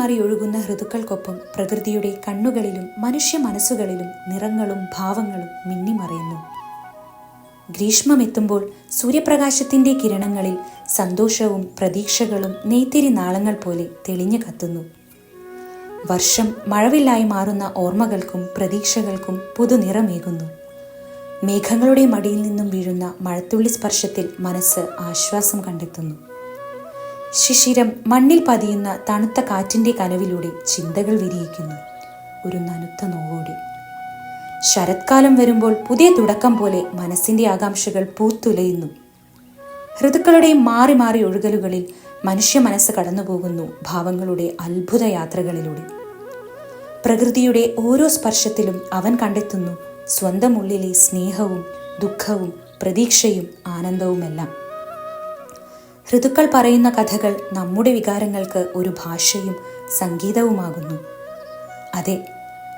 മാറി ഒഴുകുന്ന ഋതുക്കൾക്കൊപ്പം പ്രകൃതിയുടെ കണ്ണുകളിലും മനുഷ്യ മനസ്സുകളിലും നിറങ്ങളും ഭാവങ്ങളും മിന്നിമറയുന്നു. ഗ്രീഷ്മമെത്തുമ്പോൾ സൂര്യപ്രകാശത്തിൻ്റെ കിരണങ്ങളിൽ സന്തോഷവും പ്രതീക്ഷകളും നെയ്ത്തിരി നാളങ്ങൾ പോലെ തെളിഞ്ഞു കത്തുന്നു. വർഷം മഴവില്ലായി മാറുന്ന ഓർമ്മകൾക്കും പ്രതീക്ഷകൾക്കും പുതുനിറമേകുന്നു. മേഘങ്ങളുടെ മടിയിൽ നിന്നും വീഴുന്ന മഴത്തുള്ളി സ്പർശത്തിൽ മനസ്സ് ആശ്വാസം കണ്ടെത്തുന്നു. ശിശിരം മണ്ണിൽ പതിയുന്ന തണുത്ത കാറ്റിൻ്റെ കനവിലൂടെ ചിന്തകൾ വിരിയിക്കുന്നു, ഒരു നനുത്ത നോവോടെ. ശരത്കാലം വരുമ്പോൾ പുതിയ തുടക്കം പോലെ മനസ്സിൻ്റെ ആകാംക്ഷകൾ പൂത്തുലയുന്നു. ഋതുക്കളുടെ മാറി മാറി ഒഴുകലുകളിൽ മനുഷ്യ മനസ്സ് കടന്നുപോകുന്നു ഭാവങ്ങളുടെ അത്ഭുത യാത്രകളിലൂടെ. പ്രകൃതിയുടെ ഓരോ സ്പർശത്തിലും അവൻ കണ്ടെത്തുന്നു സ്വന്തം ഉള്ളിലെ സ്നേഹവും ദുഃഖവും പ്രതീക്ഷയും ആനന്ദവുമെല്ലാം. ഋതുക്കൾ പറയുന്ന കഥകൾ നമ്മുടെ വികാരങ്ങൾക്ക് ഒരു ഭാഷയും സംഗീതവുമാകുന്നു. അതെ,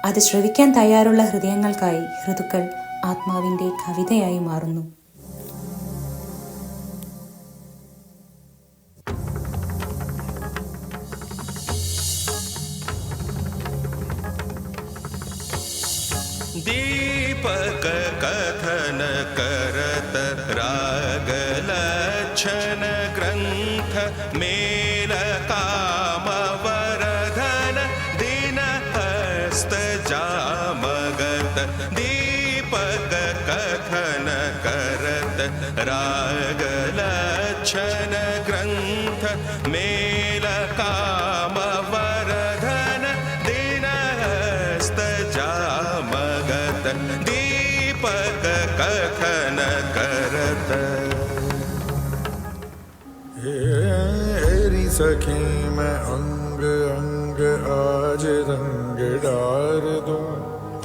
അത് ശ്രവിക്കാൻ തയ്യാറുള്ള ഹൃദയങ്ങൾക്കായി ഋതുക്കൾ ആത്മാവിൻ്റെ കവിതയായി മാറുന്നു. दीपक कथन करत राग लक्षण ग्रंथ मेल काम वरधन दिन हस्त जामगत. दीपक कथन करत राग लक्षण ग्रंथ मेल काम वरधन दिन हस्त जामगत. दीपक कथन करत. हेरी सखी मैं अंग अंग आज रंग डार दूं,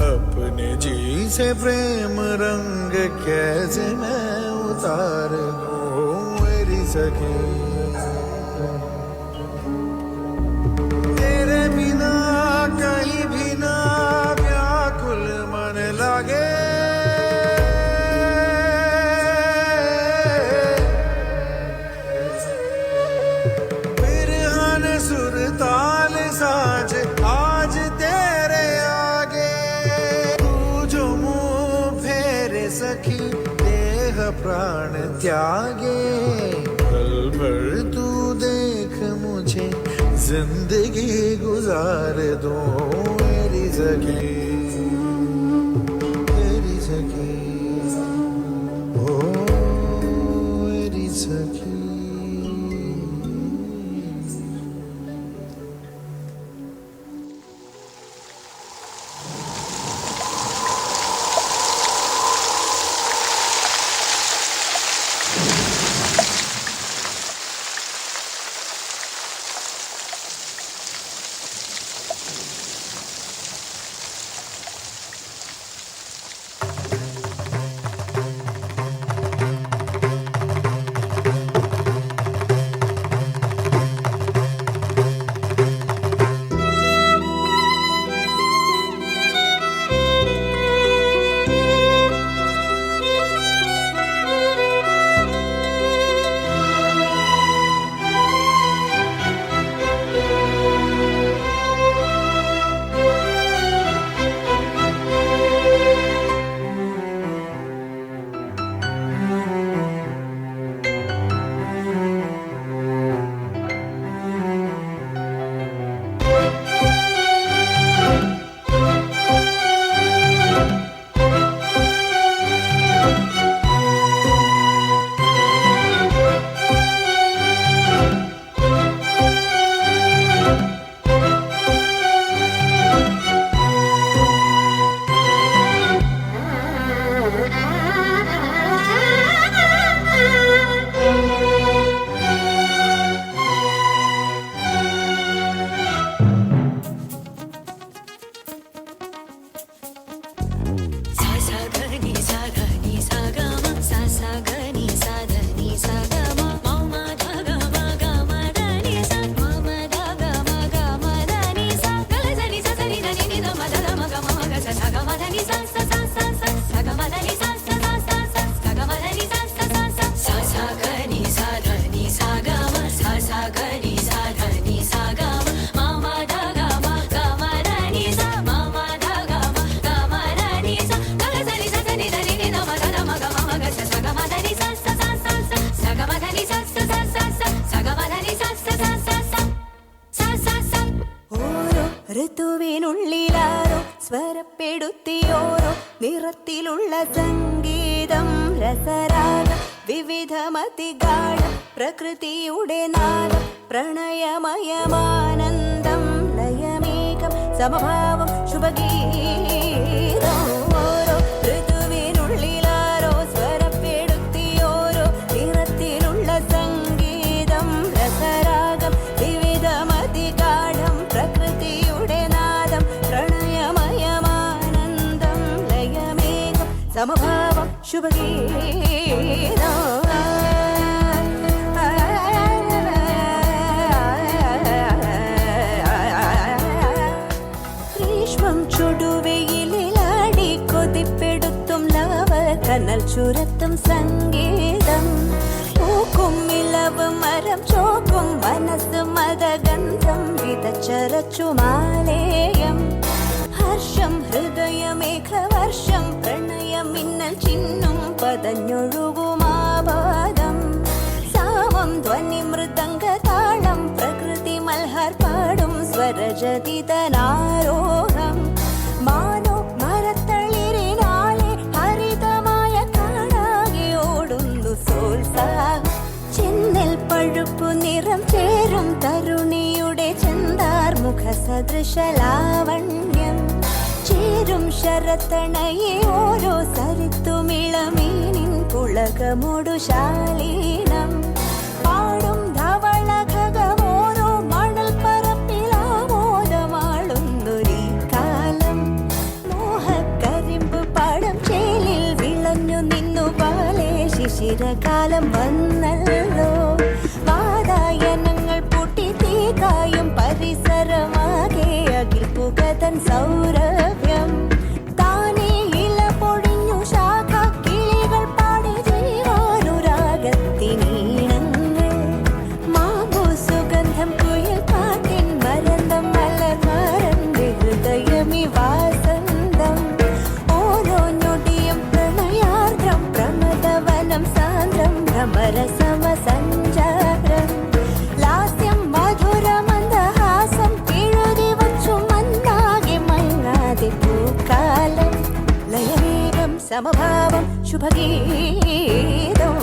अपने जी से प्रेम रंग कैसे मैं उतार दूं. मेरी सखी तेरे बिना कहीं भी ना व्याकुल मन लागे. बिरहन सुर ताल साज आज तेरे आगे. तू जो मुँह फेरे सखी देह प्राण त्यागे. पल भर तू देख मुझे जिंदगी गुजार दो. मेरी सखी मेरी सखी ओ मेरी सखी. ഋതുവിലുള്ള സംഗീതം രസരാഗം വിവിധമതിഗാഠം പ്രകൃതിയുടെ നാദം പ്രണയമയമാനന്ദം ലയമേകം സമഭാവം ശുഭഗീതം ഓരോ ഋതുവിനുള്ളിലാരോ സ്വരപ്പെടുത്തി ഓരോ നിറത്തിലുള്ള സംഗീതം രസരാഗം വിവിധമതിഗാഠം പ്രകൃതിയുടെ നാദം പ്രണയമയമാനന്ദം ലയമേകം സമഭാവം ശുഭഗീതം ഗ്രീഷ്മം ചുടുവെയിലാടി കൊതിപ്പെടുത്തും ലാവ കനൽ ചുരത്തും സംഗീതം പൂക്കും ഇലവ് മരം ചോക്കും മനസ്സ് മതഗന്ധം വിതച്ചരച്ചു മാലേയം ഹർഷം ഹൃദയമേഘവർഷം പ്രണയമിന്നൽ ചിന്നും പതഞ്ഞൊഴുകുമാപാദം സാമം ധ്വനി മൃദംഗതാളം പ്രകൃതി മൽഹാർ പാടും സ്വരജതിതനാരോഹം മാനോ മരത്തളിരിനാലെ ഹരിതമായ കാണാകെ ഓടുന്നു സോത്സാഹം ചെന്നൽ പഴുപ്പു നിറം ചേരും തരുണിയുടെ ചെന്താർമുഖ സദൃശലാവണ്യം ചേരും ശരത്തണയെ ഓരോ സരിത്തുമിളമീനിൻ പുളകമൊടു ശാലീനം പാടും ധവള ഖഗമോരോ മണൽ പരപ്പിലാമോദമാളുന്നൊരീ കാലം മോഹക്കരിമ്പ് പാടം ചേലിൽ വിളഞ്ഞു നിന്നു പാലേ ശിശിരകാലം വന്നല്ലോ വാതായനങ്ങൾ പൂട്ടി തീകായും പരിസരമാകെ അകിൽ പുകതൻ സൗരഭ്യം താനേ ഇല പൊഴിഞ്ഞു ശാഖ കിളികൾ പാടി ജീവാനുരാഗത്തിനീണങ്ങൾ മാമ്പൂ സുഗന്ധം കുയിൽ പാട്ടിൻ മരന്തം മലർ മറന്ന് ഹൃദയമി വാസന്തം ഓരോ ഞൊടിയും പ്രണയാർദ്രം പ്രമദവനം സാന്ദ്രം ഭ്രമരസമസഞ്ചാരം ലാസ്യം മധുരമന്ദഹാസം എഴുതി വച്ചു മന്നാകെ മങ്ങാതെ പൂക്കാലം ലയമേകം സമഭാവം ശുഭഗീതം